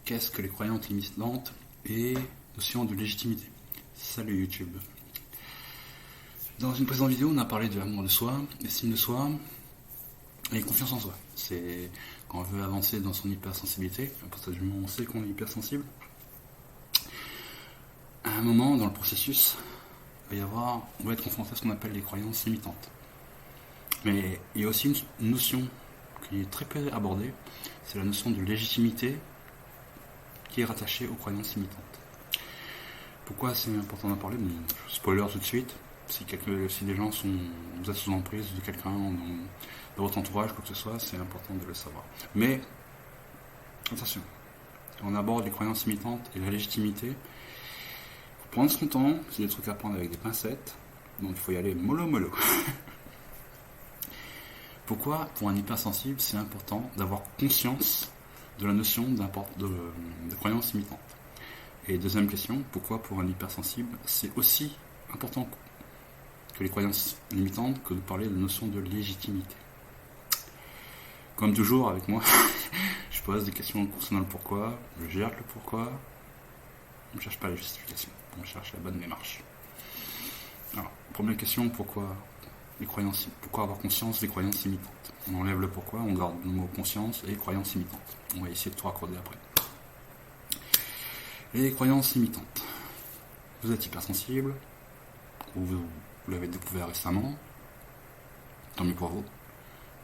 Qu'est-ce que les croyances limitantes et notion de légitimité? Salut YouTube. Dans une précédente vidéo, on a parlé de l'amour de soi, l'estime de soi et confiance en soi. C'est quand on veut avancer dans son hypersensibilité, à partir du moment où on sait qu'on est hypersensible, à un moment dans le processus, on va être confronté à ce qu'on appelle les croyances limitantes. Mais il y a aussi une notion qui est très peu abordée, c'est la notion de légitimité qui est rattachée aux croyances limitantes. Pourquoi c'est important d'en parler? Spoiler tout de suite, si des gens vous êtes sous emprise de quelqu'un dans votre entourage, quoi que ce soit, c'est important de le savoir. Mais, attention, quand on aborde les croyances limitantes et la légitimité, il faut prendre son temps, c'est des trucs à prendre avec des pincettes, donc il faut y aller mollo mollo. Pourquoi, pour un hypersensible, c'est important d'avoir conscience de la notion de croyance limitante? Et deuxième question, pourquoi pour un hypersensible, c'est aussi important que les croyances limitantes que de parler de la notion de légitimité? Comme toujours avec moi, je pose des questions concernant le pourquoi, je gère le pourquoi, on ne cherche pas la justification, on cherche la bonne démarche. Alors, première question, pourquoi avoir conscience des croyances limitantes? On enlève le pourquoi, on garde le mot conscience et croyances limitantes. On va essayer de tout raccorder après. Les croyances limitantes. Vous êtes hypersensible, ou vous l'avez découvert récemment, tant mieux pour vous.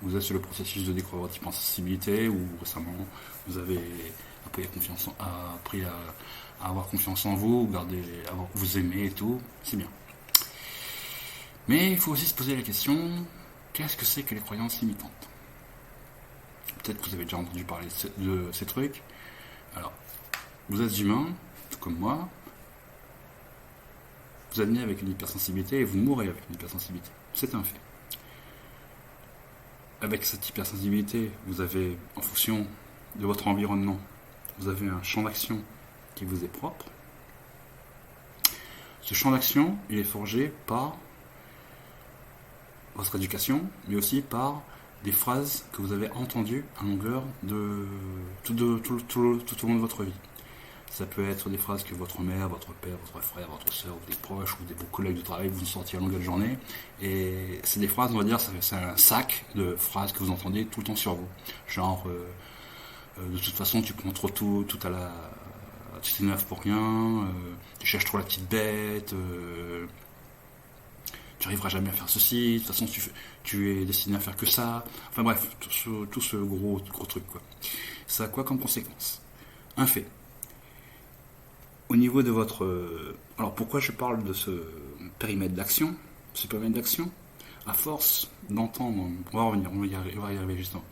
Vous êtes sur le processus de découvrir votre hypersensibilité, ou récemment vous avez appris à avoir confiance en vous, vous aimer et tout, c'est bien. Mais il faut aussi se poser la question, qu'est-ce que c'est que les croyances limitantes? Peut-être que vous avez déjà entendu parler de ces trucs. Alors, vous êtes humain, tout comme moi. Vous êtes né avec une hypersensibilité et vous mourrez avec une hypersensibilité. C'est un fait. Avec cette hypersensibilité, vous avez, en fonction de votre environnement, vous avez un champ d'action qui vous est propre. Ce champ d'action, il est forgé par votre éducation, mais aussi par des phrases que vous avez entendues à longueur de tout au long de votre vie. Ça peut être des phrases que votre mère, votre père, votre frère, votre soeur, ou des proches, ou vos collègues de travail vous ont sorti à longueur de journée. Et c'est des phrases, on va dire, c'est un sac de phrases que vous entendez tout le temps sur vous. Genre, de toute façon, tu prends trop tout à la... Tu t'énerves pour rien, tu cherches trop la petite bête... tu n'arriveras jamais à faire ceci, de toute façon tu es destiné à faire que ça. Enfin bref, tout ce gros truc, quoi. Ça a quoi comme conséquence? Un fait. Au niveau de votre... Alors pourquoi je parle de ce périmètre d'action? Ce périmètre d'action, à force d'entendre... On va revenir, on va y arriver justement.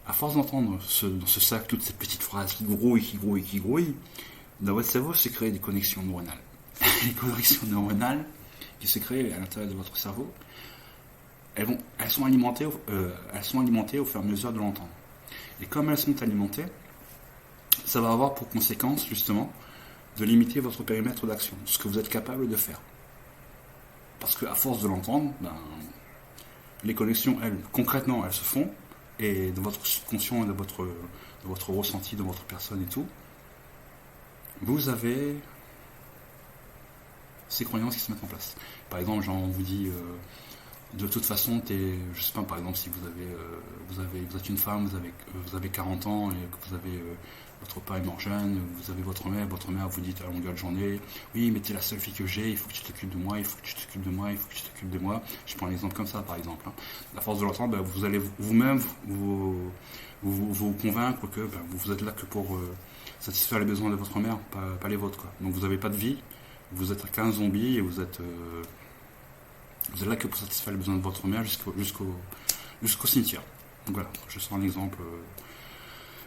À force d'entendre dans ce sac toutes ces petites phrases qui grouillent, dans votre cerveau se créent des connexions neuronales. Les connexions neuronales qui se créent à l'intérieur de votre cerveau, elles sont alimentées au fur et à mesure de l'entendre. Et comme elles sont alimentées, ça va avoir pour conséquence justement de limiter votre périmètre d'action, ce que vous êtes capable de faire. Parce qu'à force de l'entendre, les connexions, concrètement, elles se font, et de votre subconscient et de votre ressenti, de votre personne et tout, vous avez ces croyances qui se mettent en place. Par exemple, genre on vous dit de toute façon, je sais pas, par exemple, si vous êtes une femme, vous avez 40 ans et que vous avez votre père est mort jeune, vous avez votre mère vous dit à la longueur de journée, oui, mais t'es la seule fille que j'ai, il faut que tu t'occupes de moi, il faut que tu t'occupes de moi, il faut que tu t'occupes de moi. Je prends un exemple comme ça, par exemple. À force de l'entendre, vous allez vous-même vous convaincre que vous êtes là que pour satisfaire les besoins de votre mère, pas les vôtres, quoi. Donc vous n'avez pas de vie, vous êtes qu'un zombie et vous êtes là que pour satisfaire les besoins de votre mère jusqu'au cimetière. Donc voilà, je sors un exemple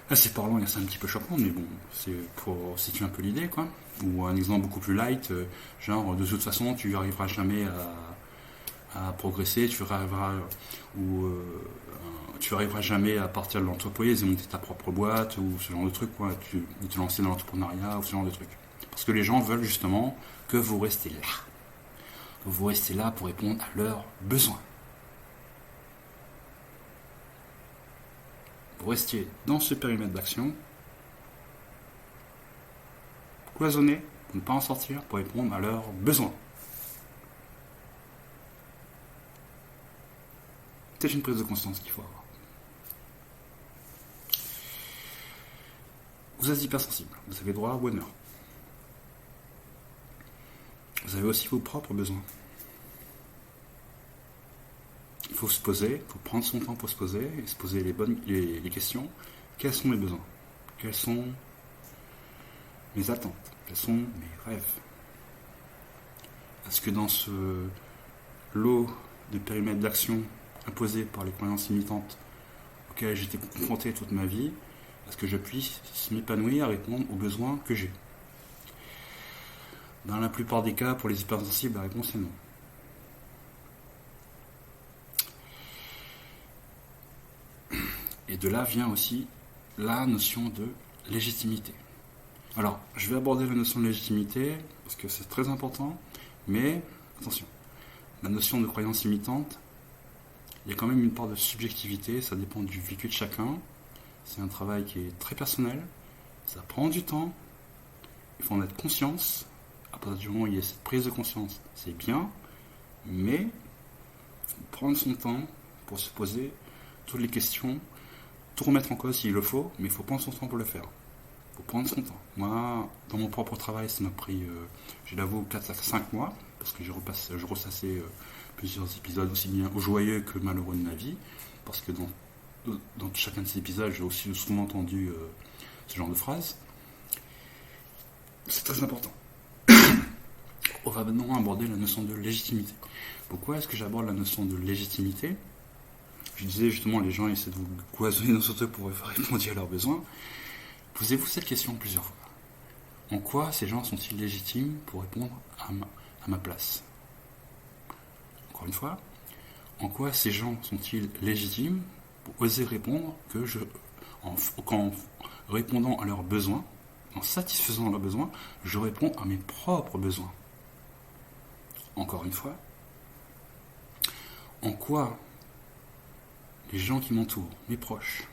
assez parlant et c'est un petit peu choquant, mais bon, c'est pour situer un peu l'idée, quoi. Ou un exemple beaucoup plus light, genre de toute façon tu n'arriveras jamais à progresser, tu arriveras jamais à partir de l'entreprise et monter ta propre boîte ou ce genre de truc, quoi. Tu te lancer dans l'entrepreneuriat ou ce genre de truc. Parce que les gens veulent justement que vous restez là. Que vous restez là pour répondre à leurs besoins. Vous restiez dans ce périmètre d'action cloisonner, pour ne pas en sortir, pour répondre à leurs besoins. C'est une prise de conscience qu'il faut avoir. Vous êtes hypersensible, vous avez droit au bonheur. Vous avez aussi vos propres besoins. Il faut se poser, il faut prendre son temps pour se poser, et se poser les questions. Quels sont mes besoins? Quelles sont mes attentes? Quels sont mes rêves? Est-ce que dans ce lot de périmètres d'action imposés par les croyances limitantes auxquelles j'étais confronté toute ma vie, est-ce que je puisse m'épanouir et répondre aux besoins que j'ai? Dans la plupart des cas, pour les hypersensibles, la réponse est non. Et de là vient aussi la notion de légitimité. Alors, je vais aborder la notion de légitimité, parce que c'est très important, mais attention, la notion de croyance limitante, il y a quand même une part de subjectivité, ça dépend du vécu de chacun, c'est un travail qui est très personnel, ça prend du temps, il faut en être conscience, à partir du moment où il y a cette prise de conscience, c'est bien, mais il faut prendre son temps pour se poser toutes les questions, tout remettre en cause s'il le faut, mais il faut prendre son temps pour le faire. Il faut prendre son temps. Moi, dans mon propre travail, ça m'a pris, je l'avoue, 4 à 5 mois, parce que je ressassais plusieurs épisodes aussi bien joyeux que malheureux de ma vie, parce que dans chacun de ces épisodes, j'ai aussi souvent entendu ce genre de phrases. C'est très important. On va maintenant aborder la notion de légitimité. Pourquoi est-ce que j'aborde la notion de légitimité? Je disais justement, les gens essaient de vous cloisonner dans ce truc pour répondre à leurs besoins. Posez-vous cette question plusieurs fois. En quoi ces gens sont-ils légitimes pour répondre à ma place? Encore une fois, en quoi ces gens sont-ils légitimes pour oser répondre qu'en répondant à leurs besoins, en satisfaisant leurs besoins, je réponds à mes propres besoins? Encore une fois, en quoi les gens qui m'entourent, mes proches,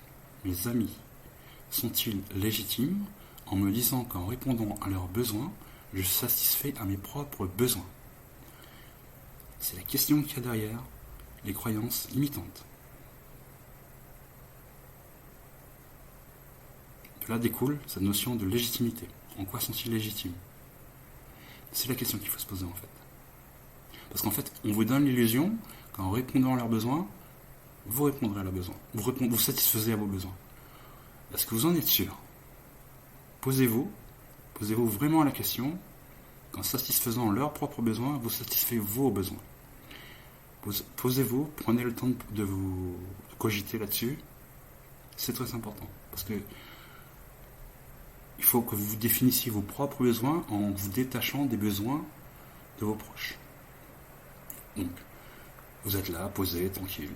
mes amis, sont-ils légitimes en me disant qu'en répondant à leurs besoins, je satisfais à mes propres besoins? C'est la question qu'il y a derrière les croyances limitantes. De là découle cette notion de légitimité. En quoi sont-ils légitimes? C'est la question qu'il faut se poser en fait. Parce qu'en fait, on vous donne l'illusion qu'en répondant à leurs besoins, vous répondrez à leurs besoins. Vous satisfaisez à vos besoins. Est-ce que vous en êtes sûr? Posez-vous vraiment la question qu'en satisfaisant leurs propres besoins, vous satisfaites vos besoins. Posez-vous, prenez le temps de vous cogiter là-dessus. C'est très important. Parce que il faut que vous définissiez vos propres besoins en vous détachant des besoins de vos proches. Donc, vous êtes là, posé, tranquille.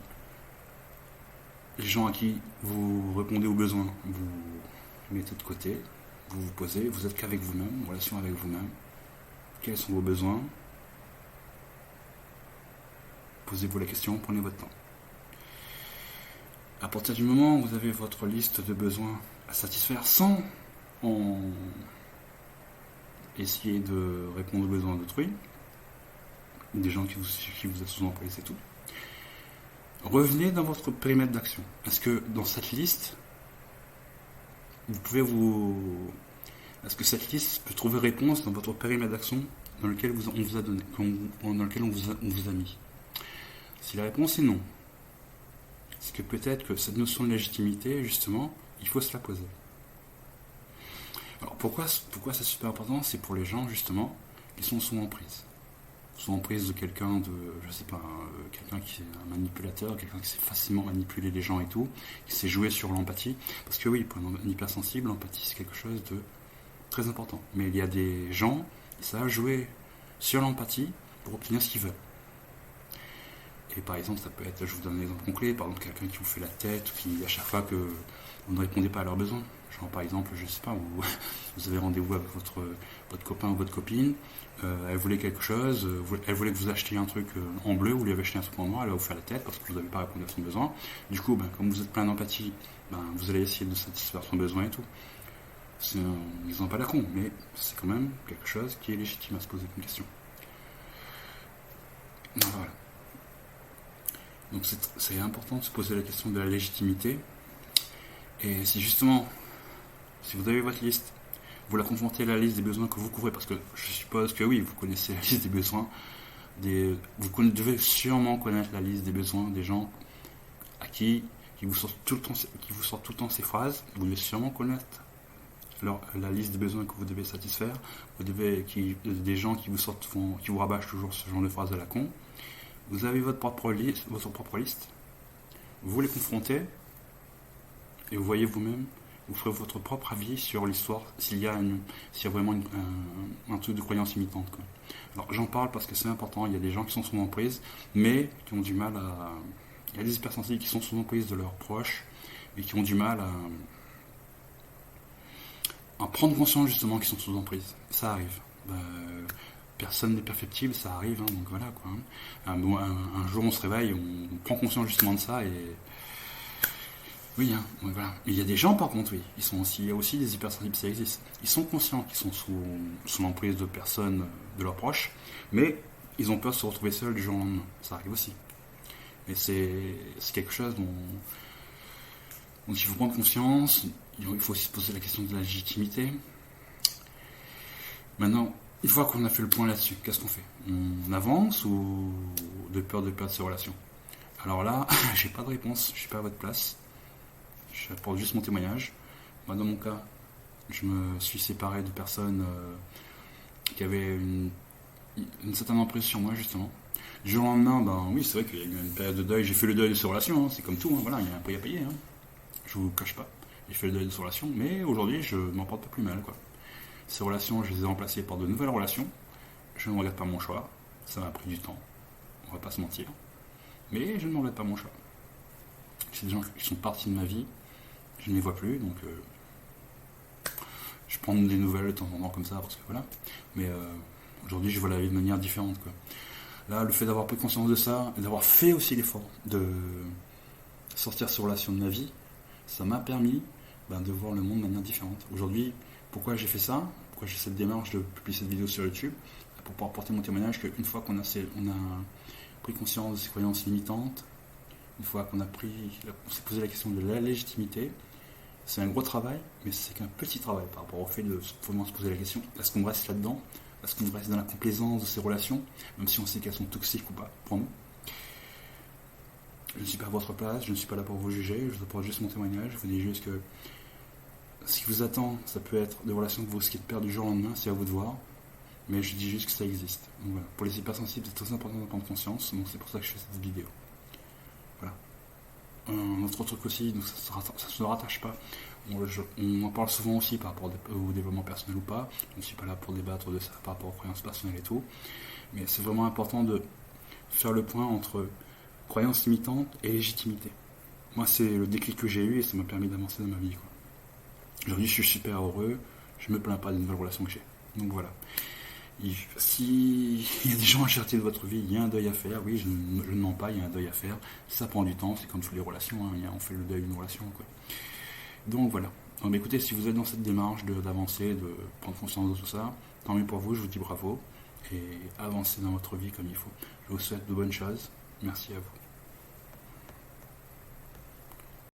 Les gens à qui vous répondez aux besoins, vous mettez de côté, vous vous posez, vous êtes qu'avec vous-même, en relation avec vous-même. Quels sont vos besoins? Posez-vous la question, prenez votre temps. À partir du moment où vous avez votre liste de besoins à satisfaire sans essayer de répondre aux besoins d'autrui, des gens qui vous êtes souvent employés, c'est tout. Revenez dans votre périmètre d'action. Est-ce que dans cette liste, est-ce que cette liste peut trouver réponse dans votre périmètre d'action dans lequel on vous a donné, dans lequel on vous a mis? Si la réponse est non, c'est que peut-être que cette notion de légitimité, justement, il faut se la poser. Alors pourquoi c'est super important? C'est pour les gens, justement, qui sont sous emprise. Sous emprise de quelqu'un quelqu'un qui est un manipulateur, quelqu'un qui sait facilement manipuler les gens et tout, qui sait jouer sur l'empathie. Parce que oui, pour un hypersensible, l'empathie c'est quelque chose de très important. Mais il y a des gens qui savent jouer sur l'empathie pour obtenir ce qu'ils veulent. Et par exemple, ça peut être, je vous donne un exemple concret, par exemple quelqu'un qui vous fait la tête, qui à chaque fois que vous ne répondez pas à leurs besoins. Genre par exemple, je sais pas, vous avez rendez-vous avec votre copain ou votre copine, elle voulait quelque chose, elle voulait que vous achetiez un truc en bleu, vous lui avez acheté un truc en noir, elle va vous faire la tête parce que vous n'avez pas répondu à son besoin. Du coup, comme vous êtes plein d'empathie, vous allez essayer de satisfaire son besoin et tout. C'est un exemple à la con, mais c'est quand même quelque chose qui est légitime à se poser comme question. Voilà. Donc c'est important de se poser la question de la légitimité. Et si justement, si vous avez votre liste, vous la confrontez à la liste des besoins que vous couvrez, parce que je suppose que oui, vous connaissez la liste des besoins, vous devez sûrement connaître la liste des besoins des gens à qui vous sortent tout le temps ces phrases. Vous devez sûrement connaître la liste des besoins que vous devez satisfaire. Des gens qui vous rabâchent toujours ce genre de phrases à la con. Vous avez votre propre liste, vous les confrontez et vous voyez vous-même, vous ferez votre propre avis sur l'histoire, s'il y a vraiment un truc de croyance limitante, quoi. Alors j'en parle parce que c'est important, il y a des gens qui sont sous emprise, mais qui ont du mal à... Il y a des hypersensibles qui sont sous emprise de leurs proches et qui ont du mal à prendre conscience justement qu'ils sont sous emprise. Ça arrive. Personne n'est perfectible, ça arrive, hein, donc voilà quoi. Un jour on se réveille, on prend conscience justement de ça et... Oui, hein, voilà. Mais il y a des gens par contre, oui, il y a aussi des hypersensibles, ça existe. Ils sont conscients qu'ils sont sous l'emprise de personnes, de leurs proches, mais ils ont peur de se retrouver seuls du jour au lendemain. Ça arrive aussi. Et c'est quelque chose dont il faut prendre conscience, il faut aussi se poser la question de la légitimité. Maintenant, une fois qu'on a fait le point là-dessus, qu'est-ce qu'on fait? On avance ou de peur de perdre ses relations? Alors là, j'ai pas de réponse, je suis pas à votre place. J'apporte juste mon témoignage. Moi, dans mon cas, je me suis séparé de personnes qui avaient une certaine emprise sur moi, justement. Du jour au lendemain, oui, c'est vrai qu'il y a eu une période de deuil. J'ai fait le deuil de ces relations, hein, c'est comme tout, hein, voilà, il y a un prix à payer. Hein. Je vous cache pas. J'ai fait le deuil de ces relations, mais aujourd'hui, je m'en porte pas plus mal, quoi. Ces relations, je les ai remplacées par de nouvelles relations. Je ne regrette pas mon choix. Ça m'a pris du temps. On va pas se mentir. Mais je ne regrette pas mon choix. C'est des gens qui sont partis de ma vie. Je ne les vois plus, donc je prends des nouvelles de temps en temps comme ça, parce que voilà. Mais aujourd'hui, je vois la vie de manière différente, quoi. Là, le fait d'avoir pris conscience de ça, et d'avoir fait aussi l'effort de sortir ces relations de ma vie, ça m'a permis de voir le monde de manière différente. Aujourd'hui, pourquoi j'ai fait ça? Pourquoi j'ai cette démarche de publier cette vidéo sur YouTube? Pour pouvoir porter mon témoignage qu'une fois qu'on a pris conscience de ces croyances limitantes, une fois qu'on s'est posé la question de la légitimité, c'est un gros travail, mais c'est qu'un petit travail par rapport au fait de vraiment se poser la question, est-ce qu'on reste là-dedans? Est-ce qu'on reste dans la complaisance de ces relations, même si on sait qu'elles sont toxiques ou pas pour nous? Je ne suis pas à votre place, je ne suis pas là pour vous juger, je vous apporte juste mon témoignage, je vous dis juste que ce qui vous attend, ça peut être des relations que vous risquez de perdre du jour au lendemain, c'est à vous de voir, mais je dis juste que ça existe. Donc voilà. Pour les hypersensibles, c'est très important de prendre conscience, donc c'est pour ça que je fais cette vidéo. Voilà. Un autre truc aussi, donc ça ne se rattache pas. On en parle souvent aussi par rapport au développement personnel ou pas. Je ne suis pas là pour débattre de ça par rapport aux croyances personnelles et tout. Mais c'est vraiment important de faire le point entre croyances limitantes et légitimité. Moi, c'est le déclic que j'ai eu et ça m'a permis d'avancer dans ma vie, quoi. Aujourd'hui, je suis super heureux. Je me plains pas des nouvelles relations que j'ai. Donc voilà. Si il y a des gens à chercher de votre vie, il y a un deuil à faire. Oui, je ne mens pas, il y a un deuil à faire. Ça prend du temps, c'est comme toutes les relations, hein. On fait le deuil d'une relation, quoi. Donc voilà. Donc, écoutez, si vous êtes dans cette démarche d'avancer, de prendre conscience de tout ça, tant mieux pour vous, je vous dis bravo et avancez dans votre vie comme il faut. Je vous souhaite de bonnes choses. Merci à vous.